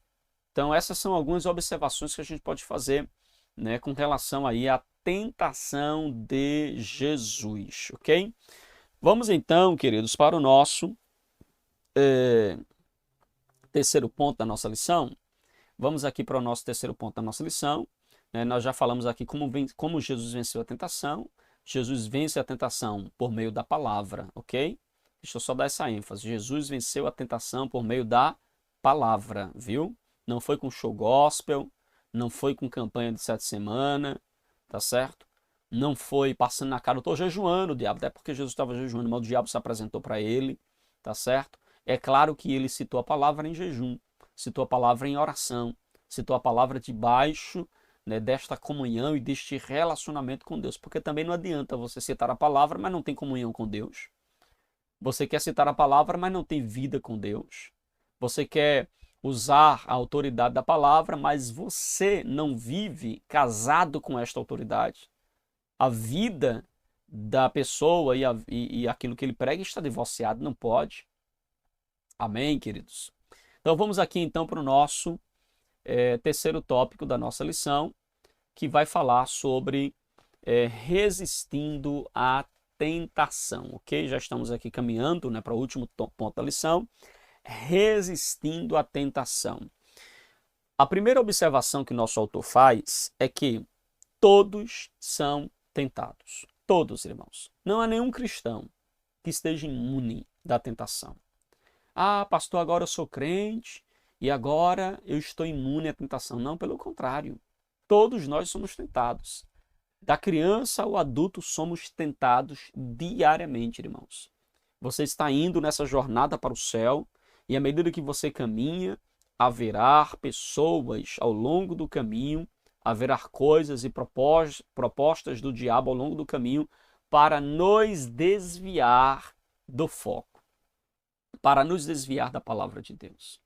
Então, essas são algumas observações que a gente pode fazer, né, com relação aí à tentação de Jesus, ok? Vamos então, queridos, para o nosso terceiro ponto da nossa lição. Vamos aqui para o nosso terceiro ponto da nossa lição. Nós já falamos aqui como Jesus venceu a tentação. Jesus vence a tentação por meio da palavra, ok? Deixa eu só dar essa ênfase. Jesus venceu a tentação por meio da palavra, viu? Não foi com show gospel, não foi com campanha de 7 semanas, tá certo? Não foi passando na cara, eu estou jejuando, o diabo, até porque Jesus estava jejuando, mas o diabo se apresentou para ele, tá certo? É claro que ele citou a palavra em jejum, citou a palavra em oração, citou a palavra debaixo, né, desta comunhão e deste relacionamento com Deus, porque também não adianta você citar a palavra, mas não tem comunhão com Deus. Você quer citar a palavra, mas não tem vida com Deus. Você quer usar a autoridade da palavra, mas você não vive casado com esta autoridade. A vida da pessoa e aquilo que ele prega está divorciado, não pode. Amém, queridos? Então vamos aqui então para o nosso terceiro tópico da nossa lição, que vai falar sobre resistindo à tentação, ok? Já estamos aqui caminhando, né, para o último ponto da lição. Resistindo à tentação. A primeira observação que nosso autor faz é que todos são tentados. Todos, irmãos. Não há nenhum cristão que esteja imune da tentação. Ah, pastor, agora eu sou crente e agora eu estou imune à tentação. Não, pelo contrário. Todos nós somos tentados. Da criança ao adulto somos tentados diariamente, irmãos. Você está indo nessa jornada para o céu, e à medida que você caminha, haverá pessoas ao longo do caminho, haverá coisas e propostas do diabo ao longo do caminho para nos desviar do foco, para nos desviar da palavra de Deus.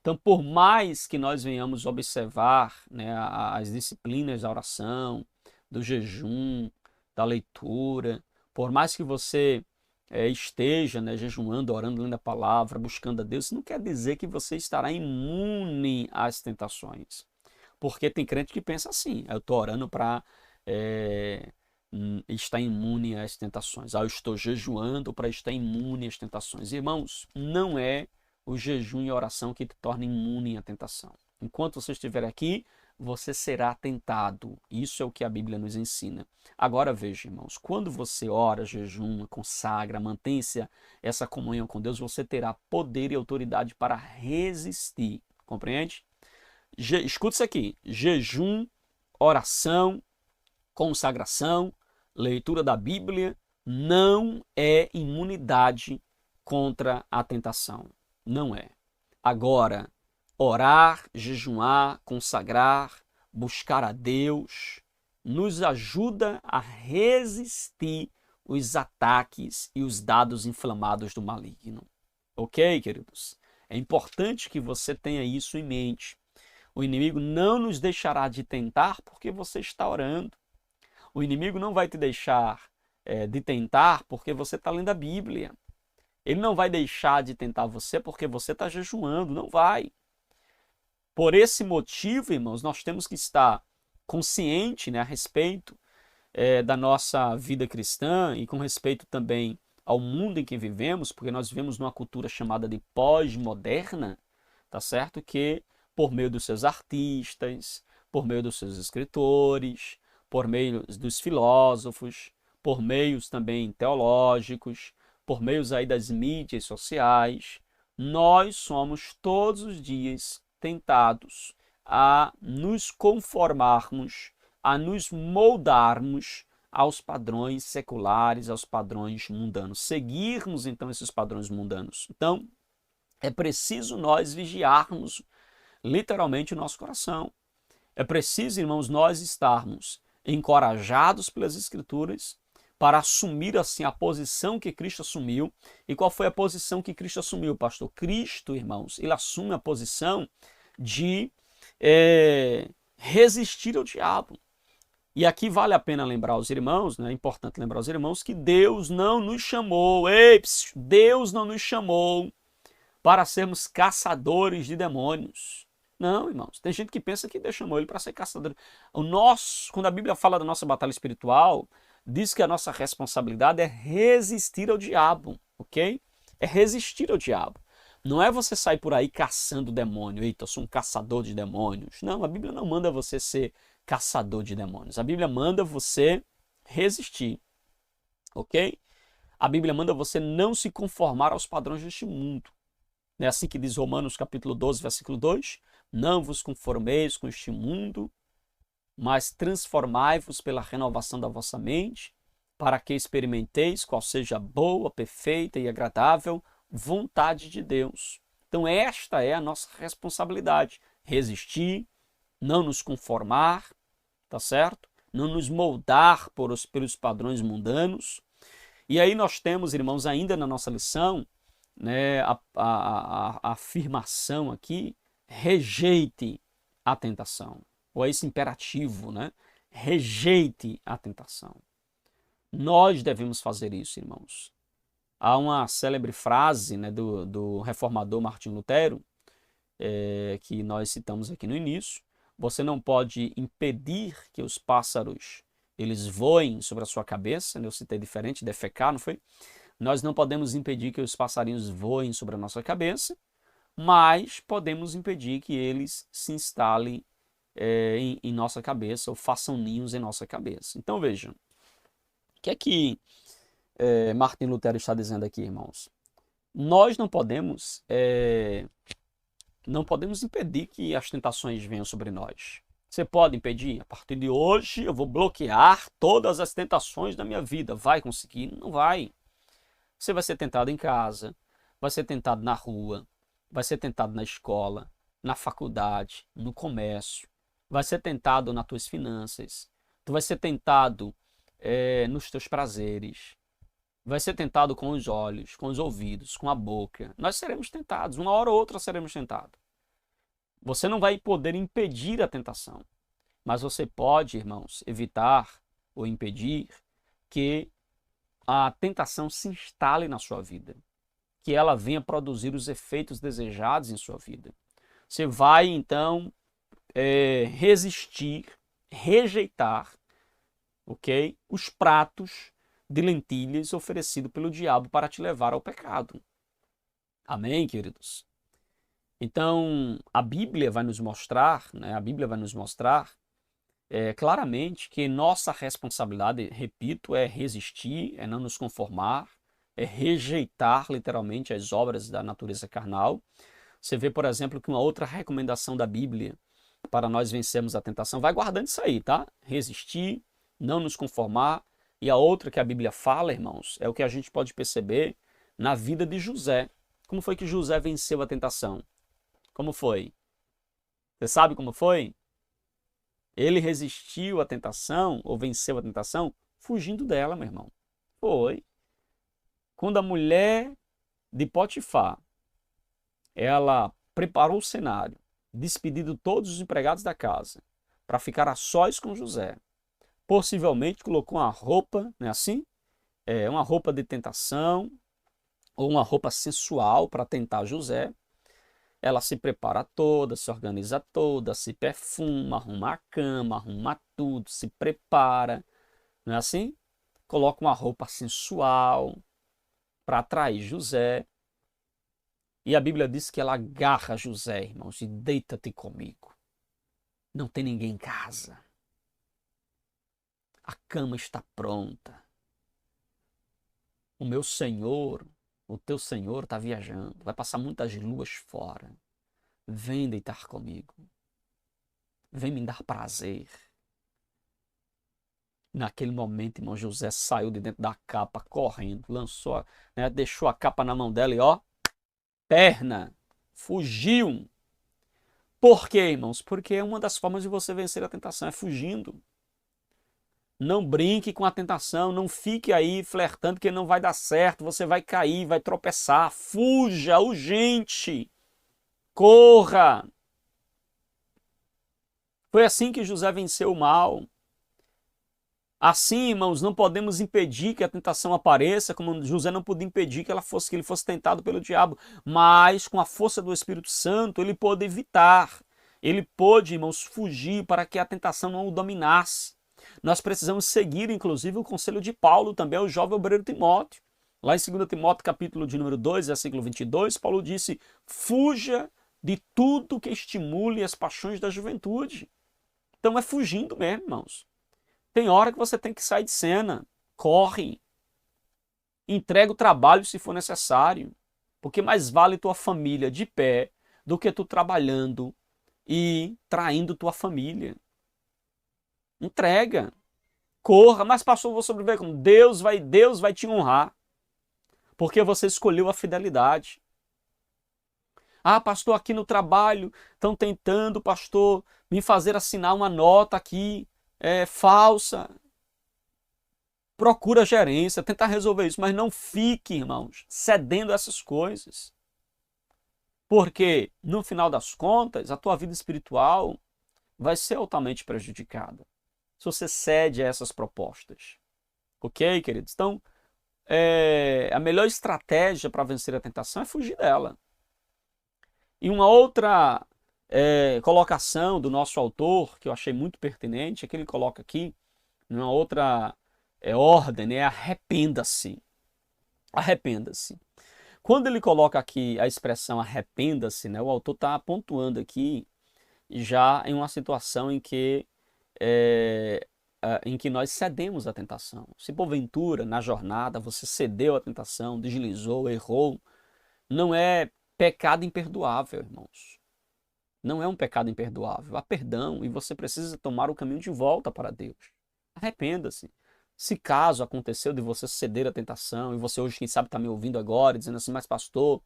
Então, por mais que nós venhamos observar, né, as disciplinas da oração, do jejum, da leitura, por mais que você esteja, né, jejuando, orando, lendo a palavra, buscando a Deus, isso não quer dizer que você estará imune às tentações. Porque tem crente que pensa assim, eu estou orando para estar imune às tentações. Eu estou jejuando para estar imune às tentações. Irmãos, não é o jejum e a oração que te torna imune à tentação. Enquanto você estiver aqui, você será tentado. Isso é o que a Bíblia nos ensina. Agora veja, irmãos, quando você ora, jejuma, consagra, mantém-se essa comunhão com Deus, você terá poder e autoridade para resistir. Compreende? Escuta isso aqui. Jejum, oração, consagração, leitura da Bíblia não é imunidade contra a tentação. Não é. Agora, orar, jejuar, consagrar, buscar a Deus, nos ajuda a resistir os ataques e os dados inflamados do maligno. Ok, queridos? É importante que você tenha isso em mente. O inimigo não nos deixará de tentar porque você está orando. O inimigo não vai te deixar de tentar porque você está lendo a Bíblia. Ele não vai deixar de tentar você porque você está jejuando. Não vai. Por esse motivo, irmãos, nós temos que estar consciente, né, a respeito da nossa vida cristã e com respeito também ao mundo em que vivemos, porque nós vivemos numa cultura chamada de pós-moderna, tá certo? Que por meio dos seus artistas, por meio dos seus escritores, por meio dos filósofos, por meios também teológicos, por meios aí das mídias sociais, nós somos todos os dias tentados a nos conformarmos, a nos moldarmos aos padrões seculares, aos padrões mundanos. Seguirmos, então, esses padrões mundanos. Então, é preciso nós vigiarmos literalmente o nosso coração. É preciso, irmãos, nós estarmos encorajados pelas Escrituras para assumir, assim, a posição que Cristo assumiu. E qual foi a posição que Cristo assumiu, pastor? Cristo, irmãos, ele assume a posição de resistir ao diabo. E aqui vale a pena lembrar aos irmãos, né? É importante lembrar aos irmãos que Deus não nos chamou, Deus não nos chamou para sermos caçadores de demônios. Não, irmãos, tem gente que pensa que Deus chamou ele para ser caçador. Quando a Bíblia fala da nossa batalha espiritual, diz que a nossa responsabilidade é resistir ao diabo, ok? É resistir ao diabo. Não é você sair por aí caçando demônio. Eita, eu sou um caçador de demônios. Não, a Bíblia não manda você ser caçador de demônios. A Bíblia manda você resistir, ok? A Bíblia manda você não se conformar aos padrões deste mundo. É assim que diz Romanos capítulo 12, versículo 2. Não vos conformeis com este mundo, mas transformai-vos pela renovação da vossa mente, para que experimenteis qual seja a boa, perfeita e agradável vontade de Deus. Então esta é a nossa responsabilidade. Resistir, não nos conformar, tá certo? Não nos moldar pelos padrões mundanos. E aí nós temos, irmãos, ainda na nossa lição, né, a afirmação aqui, rejeite a tentação. Ou esse imperativo, né? Rejeite a tentação. Nós devemos fazer isso, irmãos. Há uma célebre frase, né, do reformador Martinho Lutero, que nós citamos aqui no início. Você não pode impedir que os pássaros eles voem sobre a sua cabeça. Eu citei diferente, defecar, não foi? Nós não podemos impedir que os passarinhos voem sobre a nossa cabeça, mas podemos impedir que eles se instalem em nossa cabeça ou façam ninhos em nossa cabeça. Então vejam, o que é que Martin Lutero está dizendo aqui, irmãos? Nós não podemos impedir que as tentações venham sobre nós. Você pode impedir? A partir de hoje eu vou bloquear todas as tentações da minha vida. Vai conseguir? Não vai. Você vai ser tentado em casa, vai ser tentado na rua, vai ser tentado na escola, na faculdade, no comércio, vai ser tentado nas tuas finanças, tu vai ser tentado nos teus prazeres, vai ser tentado com os olhos, com os ouvidos, com a boca. Nós seremos tentados, uma hora ou outra seremos tentados. Você não vai poder impedir a tentação, mas você pode, irmãos, evitar ou impedir que a tentação se instale na sua vida, que ela venha produzir os efeitos desejados em sua vida. Você vai, então, resistir, rejeitar, ok? Os pratos de lentilhas oferecidos pelo diabo para te levar ao pecado. Amém, queridos? Então, a Bíblia vai nos mostrar, né? A Bíblia vai nos mostrar claramente que nossa responsabilidade, repito, é resistir, é não nos conformar, é rejeitar literalmente as obras da natureza carnal. Você vê, por exemplo, que uma outra recomendação da Bíblia para nós vencermos a tentação, vai guardando isso aí, tá? Resistir, não nos conformar. E a outra que a Bíblia fala, irmãos, é o que a gente pode perceber na vida de José. Como foi que José venceu a tentação? Como foi? Você sabe como foi? Ele resistiu à tentação, ou venceu a tentação, fugindo dela, meu irmão. Foi. Quando a mulher de Potifar, ela preparou o cenário, despedindo todos os empregados da casa, para ficar a sós com José. Possivelmente colocou uma roupa, não é assim? Uma roupa de tentação, ou uma roupa sensual para tentar José. Ela se prepara toda, se organiza toda, se perfuma, arruma a cama, arruma tudo, se prepara, não é assim? Coloca uma roupa sensual para atrair José. E a Bíblia diz que ela agarra José, irmãos, e deita-te comigo. Não tem ninguém em casa. A cama está pronta. O meu Senhor, o teu Senhor está viajando, vai passar muitas luas fora. Vem deitar comigo. vem me dar prazer. Naquele momento, irmão, José saiu de dentro da capa, correndo, lançou, né, deixou a capa na mão dela e ó, perna, fugiu. Por quê, irmãos? Porque uma das formas de você vencer a tentação é fugindo. Não brinque com a tentação, não fique aí flertando que não vai dar certo, você vai cair, vai tropeçar. Fuja, urgente, corra. Foi assim que José venceu o mal. Assim, irmãos, não podemos impedir que a tentação apareça, como José não podia impedir que ele fosse tentado pelo diabo, mas com a força do Espírito Santo ele pôde evitar. Ele pôde, irmãos, fugir para que a tentação não o dominasse. Nós precisamos seguir, inclusive, o conselho de Paulo, também o jovem obreiro Timóteo. Lá em 2 Timóteo, capítulo de número 2, versículo 22, Paulo disse: fuja de tudo que estimule as paixões da juventude. Então é fugindo mesmo, irmãos. Tem hora que você tem que sair de cena. Corre. Entrega o trabalho se for necessário. Porque mais vale tua família de pé do que tu trabalhando e traindo tua família. Entrega. Corra. Mas pastor, eu vou sobreviver como? Deus vai te honrar. Porque você escolheu a fidelidade. Ah, pastor, aqui no trabalho estão tentando, pastor, me fazer assinar uma nota aqui falsa. Procura a gerência, tentar resolver isso, mas não fique, irmãos, cedendo a essas coisas. Porque, no final das contas, a tua vida espiritual vai ser altamente prejudicada se você cede a essas propostas. Ok, queridos? Então, a melhor estratégia para vencer a tentação é fugir dela. E uma outra colocação do nosso autor, que eu achei muito pertinente, é que ele coloca aqui, numa outra ordem, né? Arrependa-se. Arrependa-se. Quando ele coloca aqui a expressão arrependa-se, né? O autor está pontuando aqui já em uma situação em que nós cedemos à tentação. Se porventura, na jornada, você cedeu à tentação, deslizou, errou, não é pecado imperdoável, irmãos. Não é um pecado imperdoável. Há perdão e você precisa tomar o caminho de volta para Deus. Arrependa-se. Se caso aconteceu de você ceder à tentação e você hoje, quem sabe, está me ouvindo agora, dizendo assim, mas pastor,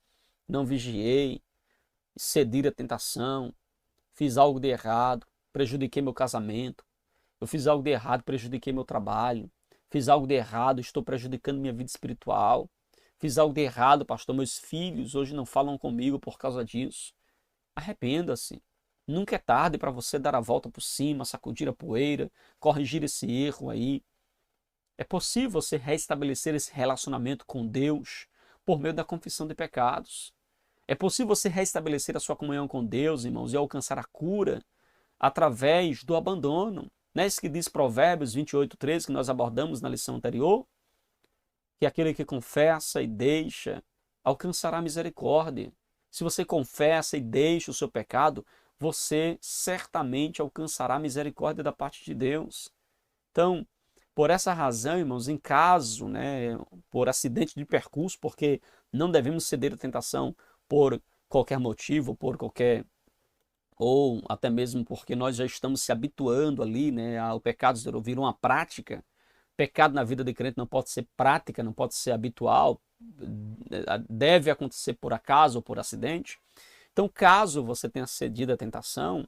não vigiei, cedi à tentação, fiz algo de errado, prejudiquei meu casamento, eu fiz algo de errado, prejudiquei meu trabalho, fiz algo de errado, estou prejudicando minha vida espiritual, fiz algo de errado, pastor, meus filhos hoje não falam comigo por causa disso. Arrependa-se. Nunca é tarde para você dar a volta por cima, sacudir a poeira, corrigir esse erro aí. É possível você restabelecer esse relacionamento com Deus por meio da confissão de pecados. É possível você restabelecer a sua comunhão com Deus, irmãos, e alcançar a cura através do abandono. Não é isso que diz Provérbios 28:13, que nós abordamos na lição anterior? Que aquele que confessa e deixa alcançará misericórdia. Se você confessa e deixa o seu pecado, você certamente alcançará misericórdia da parte de Deus. Então, por essa razão, irmãos, em caso, né, por acidente de percurso, porque não devemos ceder à tentação por qualquer motivo, ou até mesmo porque nós já estamos se habituando ali, né, ao pecado vir uma prática. Pecado na vida de crente não pode ser prática, não pode ser habitual, deve acontecer por acaso ou por acidente. Então, caso você tenha cedido à tentação,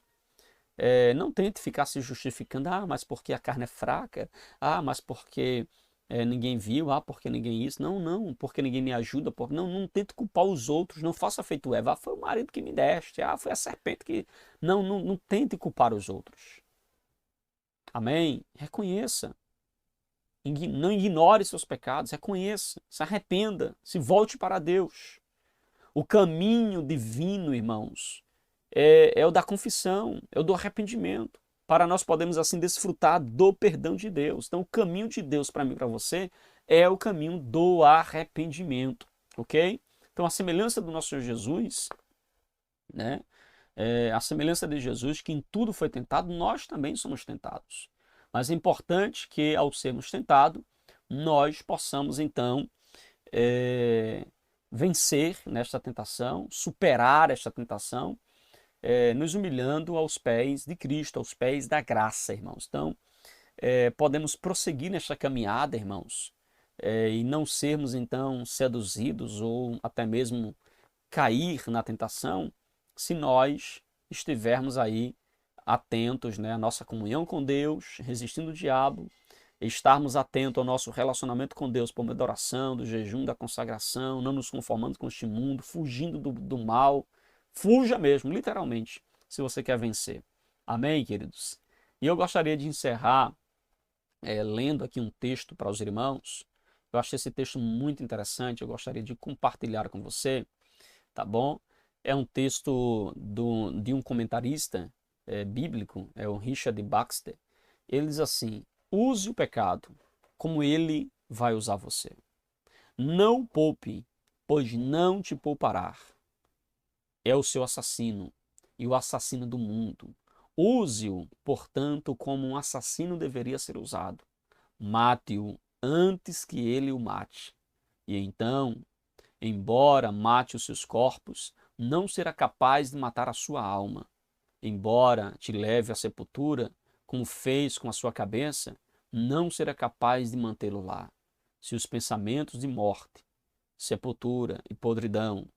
não tente ficar se justificando, mas porque a carne é fraca, mas porque ninguém viu, porque ninguém isso, não, porque ninguém me ajuda, não tente culpar os outros, não faça feito Eva, foi o marido que me deste, foi a serpente que... Não tente culpar os outros. Amém? Reconheça. Não ignore seus pecados, reconheça, se arrependa, se volte para Deus. O caminho divino, irmãos, é o da confissão, é o do arrependimento, para nós podermos assim desfrutar do perdão de Deus. Então o caminho de Deus para mim e para você é o caminho do arrependimento, ok? Então a semelhança do nosso Senhor Jesus, né? A semelhança de Jesus, que em tudo foi tentado, nós também somos tentados. Mas é importante que, ao sermos tentados, nós possamos, então, vencer nesta tentação, superar esta tentação nos humilhando aos pés de Cristo, aos pés da graça, irmãos. Então, podemos prosseguir nesta caminhada, irmãos, e não sermos, então, seduzidos ou até mesmo cair na tentação, se nós estivermos aí atentos, né, à nossa comunhão com Deus, resistindo o diabo, estarmos atentos ao nosso relacionamento com Deus por meio da oração, do jejum, da consagração, não nos conformando com este mundo, fugindo do mal. Fuja mesmo, literalmente, se você quer vencer. Amém, queridos? E eu gostaria de encerrar lendo aqui um texto para os irmãos. Eu achei esse texto muito interessante, eu gostaria de compartilhar com você, tá bom? É um texto de um comentarista bíblico, é o Richard Baxter. Ele diz assim: use o pecado como ele vai usar você. Não poupe, pois não te poupará. É o seu assassino e o assassino do mundo. Use-o, portanto, como um assassino deveria ser usado. Mate-o antes que ele o mate. E então, embora mate os seus corpos, não será capaz de matar a sua alma. Embora te leve à sepultura, como fez com a sua cabeça, não será capaz de mantê-lo lá. Se os pensamentos de morte, sepultura e podridão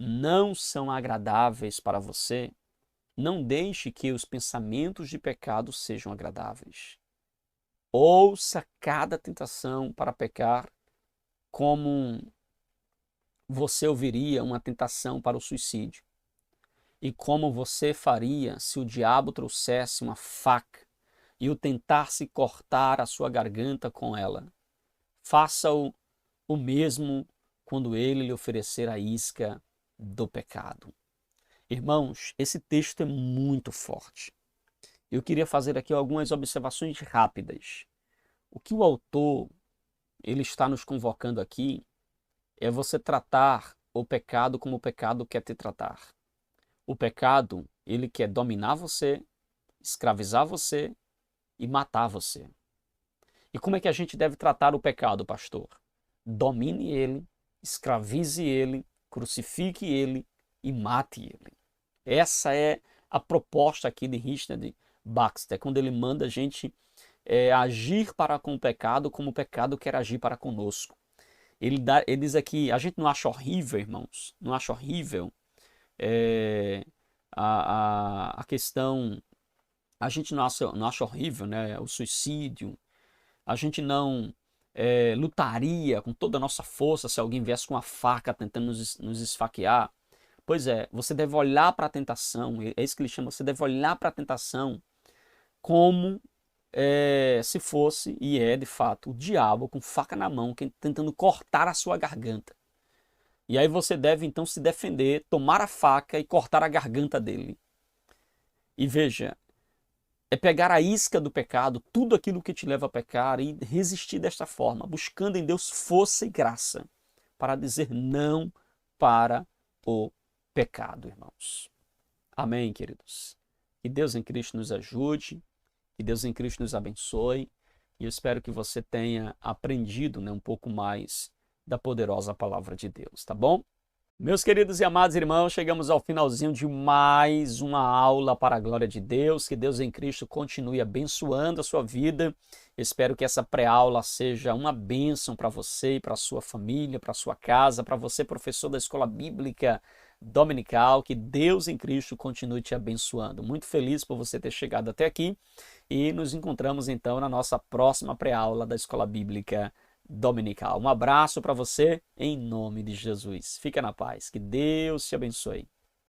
não são agradáveis para você, não deixe que os pensamentos de pecado sejam agradáveis. Ouça cada tentação para pecar como você ouviria uma tentação para o suicídio. E como você faria se o diabo trouxesse uma faca e o tentasse cortar a sua garganta com ela. Faça-o o mesmo quando ele lhe oferecer a isca do pecado. Irmãos, esse texto é muito forte. Eu queria fazer aqui algumas observações rápidas. O que o autor ele está nos convocando aqui é você tratar o pecado como o pecado quer te tratar. O pecado, ele quer dominar você, escravizar você e matar você. E como é que a gente deve tratar o pecado, pastor? Domine ele, escravize ele, crucifique ele e mate ele. Essa é a proposta aqui de Richard Baxter, quando ele manda a gente agir para com o pecado como o pecado quer agir para conosco. Ele diz aqui, a gente não acha horrível, irmãos, não acha horrível a questão, a gente não acha horrível, né, o suicídio, a gente não lutaria com toda a nossa força se alguém viesse com uma faca tentando nos esfaquear. Pois é, você deve olhar para a tentação, é isso que ele chama, você deve olhar para a tentação como se fosse, e é de fato, o diabo com faca na mão, tentando cortar a sua garganta. E aí você deve então se defender, tomar a faca e cortar a garganta dele. E veja, é pegar a isca do pecado, tudo aquilo que te leva a pecar e resistir desta forma, buscando em Deus força e graça para dizer não para o pecado, irmãos. Amém, queridos? Que Deus em Cristo nos ajude, que Deus em Cristo nos abençoe, e eu espero que você tenha aprendido, né, um pouco mais da poderosa palavra de Deus, tá bom? Meus queridos e amados irmãos, chegamos ao finalzinho de mais uma aula para a glória de Deus. Que Deus em Cristo continue abençoando a sua vida. Espero que essa pré-aula seja uma bênção para você e para a sua família, para a sua casa, para você, professor da Escola Bíblica Dominical. Que Deus em Cristo continue te abençoando. Muito feliz por você ter chegado até aqui e nos encontramos então na nossa próxima pré-aula da Escola Bíblica Dominical. Um abraço para você em nome de Jesus. Fica na paz. Que Deus te abençoe.